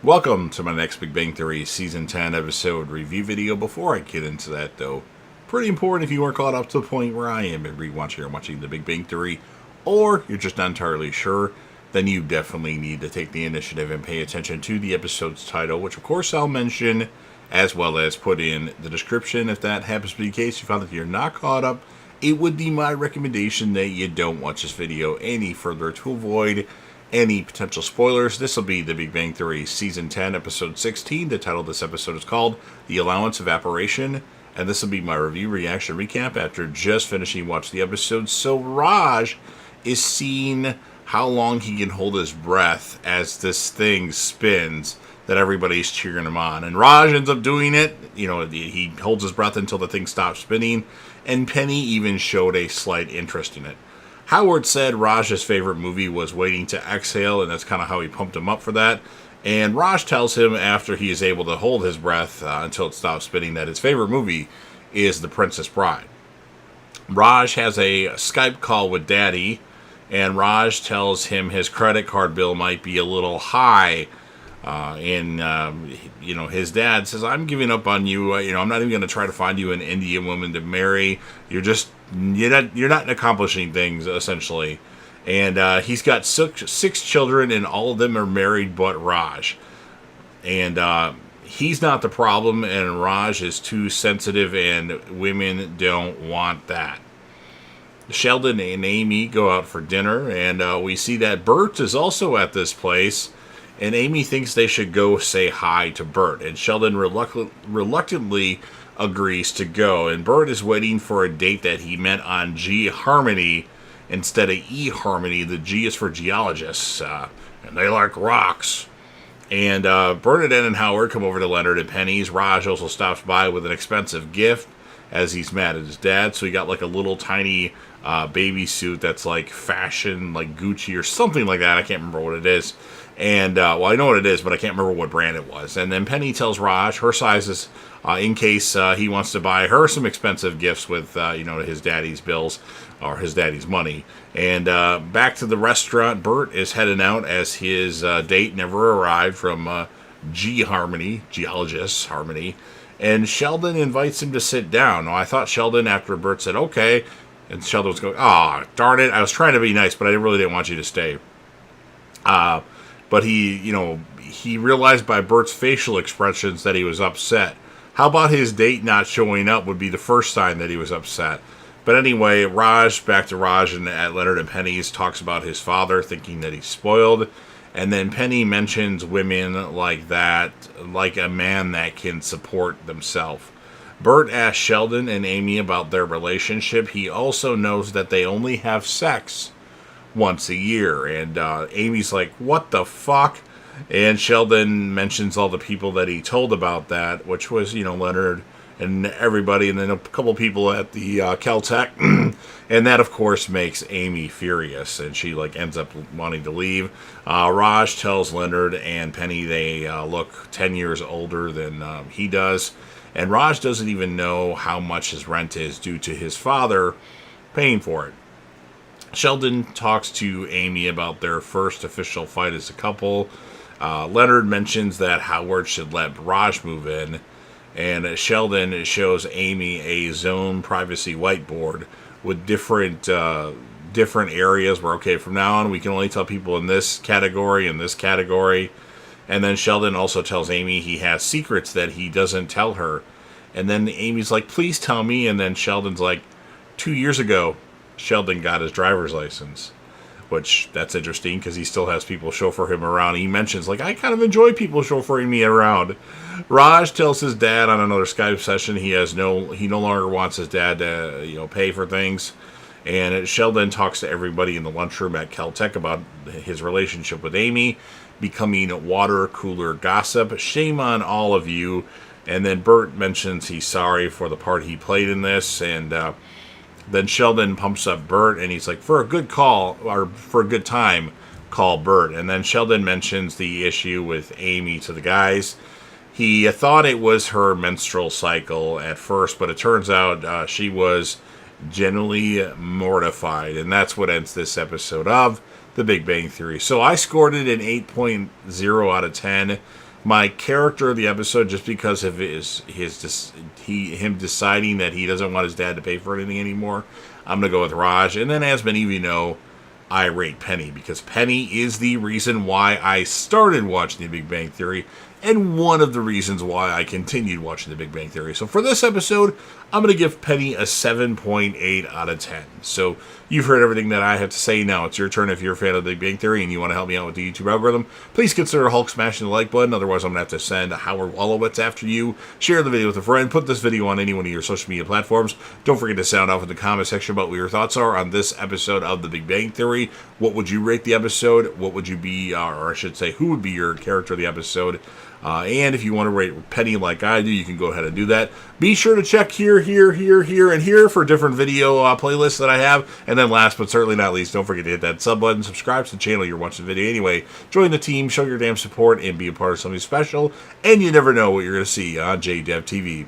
Welcome to my next Big Bang Theory Season 10 episode review video. Before I get into that, though, pretty important if you are caught up to the point where I am and rewatching or watching the Big Bang Theory, or you're just not entirely sure, then you definitely need to take the initiative and pay attention to the episode's title, which of course I'll mention, as well as put in the description. If that happens to be the case, you found that you're not caught up, it would be my recommendation that you don't watch this video any further to avoid any potential spoilers. This will be the Big Bang Theory Season 10, Episode 16. The title of this episode is called The Allowance Evaporation, and this will be my review, reaction, recap after just finishing watching the episode. So Raj is seeing how long he can hold his breath as this thing spins that everybody's cheering him on. And Raj ends up doing it. You know, he holds his breath until the thing stops spinning, and Penny even showed a slight interest in it. Howard said Raj's favorite movie was Waiting to Exhale, and that's kind of how he pumped him up for that. And Raj tells him after he is able to hold his breath until it stops spinning that his favorite movie is The Princess Bride. Raj has a Skype call with Daddy, and Raj tells him his credit card bill might be a little high. His dad says, "I'm giving up on you. I'm not even going to try to find you an Indian woman to marry. You're not accomplishing things, essentially." And he's got six children, and all of them are married but Raj. And he's not the problem, and Raj is too sensitive, and women don't want that. Sheldon and Amy go out for dinner, and we see that Bert is also at this place. And Amy thinks they should go say hi to Bert. And Sheldon reluctantly agrees to go. And Bert is waiting for a date that he met on G Harmony instead of E Harmony. The G is for geologists. And they like rocks. And Bernadette and Howard come over to Leonard and Penny's. Raj also stops by with an expensive gift as he's mad at his dad. So he got like a little tiny baby suit that's like fashion, like Gucci or something like that. I can't remember what it is. And, I know what it is, but I can't remember what brand it was. And then Penny tells Raj her sizes in case he wants to buy her some expensive gifts with, his daddy's bills or his daddy's money. And back to the restaurant, Bert is heading out as his date never arrived from G Harmony, Geologists Harmony. And Sheldon invites him to sit down. Now, I thought Sheldon, after Bert said, okay, and Sheldon was going, "Oh, darn it, I was trying to be nice, but I really didn't want you to stay." But he realized by Bert's facial expressions that he was upset. How about his date not showing up would be the first sign that he was upset. But anyway, back to Raj and at Leonard and Penny's, talks about his father, thinking that he's spoiled. And then Penny mentions women like that, like a man that can support themselves. Bert asks Sheldon and Amy about their relationship. He also knows that they only have sex once a year. And Amy's like, "What the fuck?" And Sheldon mentions all the people that he told about that, which was, Leonard and everybody, and then a couple people at the Caltech. And that, of course, makes Amy furious, and she ends up wanting to leave. Raj tells Leonard and Penny they look 10 years older than he does. And Raj doesn't even know how much his rent is due to his father paying for it. Sheldon talks to Amy about their first official fight as a couple. Leonard mentions that Howard should let Raj move in. And Sheldon shows Amy a zone privacy whiteboard with different areas where, okay, from now on we can only tell people in this category and this category. And then Sheldon also tells Amy he has secrets that he doesn't tell her. And then Amy's like, "Please tell me." And then Sheldon's like, 2 years ago, Sheldon got his driver's license, which that's interesting because he still has people chauffeur him around. He mentions, I kind of enjoy people chauffeuring me around. Raj tells his dad on another Skype session he no longer wants his dad to, pay for things. And Sheldon talks to everybody in the lunchroom at Caltech about his relationship with Amy becoming water cooler gossip. Shame on all of you. And then Bert mentions he's sorry for the part he played in this, and then Sheldon pumps up Bert, and he's like, "For a good call, or for a good time, call Bert." And then Sheldon mentions the issue with Amy to the guys. He thought it was her menstrual cycle at first, but it turns out she was genuinely mortified. And that's what ends this episode of The Big Bang Theory. So I scored it an 8.0 out of 10. my character of the episode, just because of him deciding that he doesn't want his dad to pay for anything anymore, I'm gonna go with Raj. And then, as many of you know, I rate Penny, because Penny is the reason why I started watching The Big Bang Theory, and one of the reasons why I continued watching The Big Bang Theory. So for this episode, I'm going to give Penny a 7.8 out of 10. So you've heard everything that I have to say. Now it's your turn. If you're a fan of The Big Bang Theory and you want to help me out with the YouTube algorithm, please consider Hulk smashing the like button. Otherwise, I'm going to have to send Howard Wolowitz after you. Share the video with a friend. Put this video on any one of your social media platforms. Don't forget to sound off in the comment section about what your thoughts are on this episode of The Big Bang Theory. What would you rate the episode? What would you be, or I should say, who would be your character of the episode? And if you want to rate Penny like I do, you can go ahead and do that. Be sure to check here, and here for different video playlists that I have. And then last but certainly not least, don't forget to hit that sub button, subscribe to the channel you're watching the video anyway. Join the team, show your damn support, and be a part of something special. And you never know what you're going to see on JDev TV.